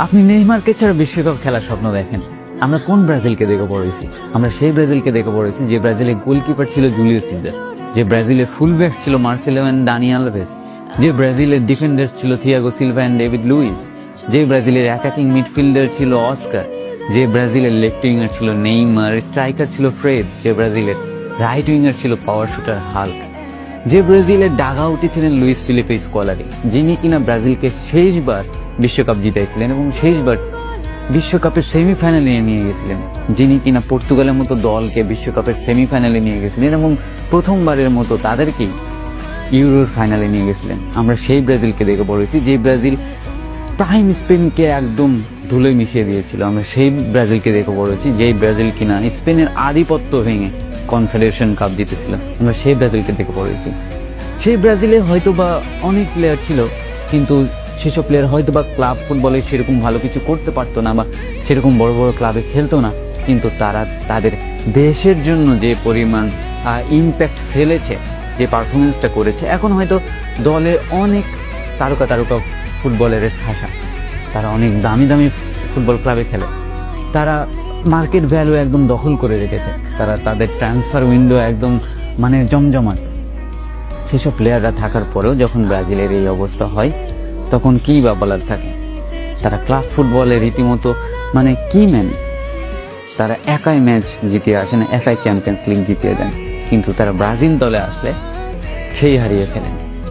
আপনি নেইমারকে ছাড়া বিশ্বকাপ খেলার স্বপ্ন দেখেন? আমরা কোন ব্রাজিলকে দেখে পড়েছি? আমরা সেই ব্রাজিলকে দেখে পড়েছি যে ব্রাজিলের গোলকিপার ছিল জুলিয়াস সিজার, যে ব্রাজিলের ফুলব্যাক ছিল মার্সেলো এন্ড দানি আলভেজ, যে ব্রাজিলের ডিফেন্ডার ছিল Thiago Silva and David Luiz, যে ব্রাজিলের অ্যাটাকিং মিডফিল্ডার ছিল অস্কার, যে ব্রাজিলের লেফট উইঙ্গার ছিল নেইমার, স্ট্রাইকার ছিল ফ্রেড, যে ব্রাজিলের রাইট উইঙ্গার ছিল পাওয়ার শুটার হাল্ক, যে ব্রাজিলের ডাগআউটে ছিলেন লুইস ফিলিপে স্কলারি, যিনি কিনা ব্রাজিলকে শেষবার বিশ্বকাপ জিতাইছিলেন এবং শেষবার বিশ্বকাপের সেমিফাইনালে নিয়ে গেছিলেন, যিনি কিনা পর্তুগালের মতো দলকে বিশ্বকাপের সেমিফাইনালে নিয়ে গেছিলেন এবং প্রথমবারের মতো তাদেরকেই ইউরোর ফাইনালে নিয়ে গেছিলেন। আমরা সেই ব্রাজিলকে দেখে পড়েছি যে ব্রাজিল প্রাইম স্পেনকে একদম ধুলোয় মিশিয়ে দিয়েছিল। আমরা সেই ব্রাজিলকে দেখে পড়েছি যেই ব্রাজিল কিনা স্পেনের আধিপত্য ভেঙে কনফেডারেশন কাপ জিতেছিল। আমরা সেই ব্রাজিলকে দেখে পড়েছি। সেই ব্রাজিলে হয়তো বা অনেক প্লেয়ার ছিল, কিন্তু সেসব প্লেয়ার হয়তো বা ক্লাব ফুটবলে সেরকম ভালো কিছু করতে পারতো না বা সেরকম বড় বড় ক্লাবে খেলতো না, কিন্তু তারা তাদের দেশের জন্য যে পরিমাণ ইম্প্যাক্ট ফেলেছে, যে পারফরমেন্সটা করেছে, এখন হয়তো দলে অনেক তারকা তারকা ফুটবলের ভাষা, তারা অনেক দামি দামি ফুটবল ক্লাবে খেলে, তারা মার্কেট ভ্যালু একদম দখল করে রেখেছে, তারা তাদের ট্রান্সফার উইন্ডো একদম মানে জমজমাট। সেসব প্লেয়াররা থাকার পরেও যখন ব্রাজিলের এই অবস্থা হয়, তখন কি বা বলার থাকে? তারা ক্লাব ফুটবলে রীতিমতো মানে কি ম্যান, তারা একাই ম্যাচ জিতিয়ে আসেন, একাই চ্যাম্পিয়ন্স লিগ জিতিয়ে দেন, কিন্তু তারা ব্রাজিল দলে আসলে সেই হারিয়ে ফেলেন।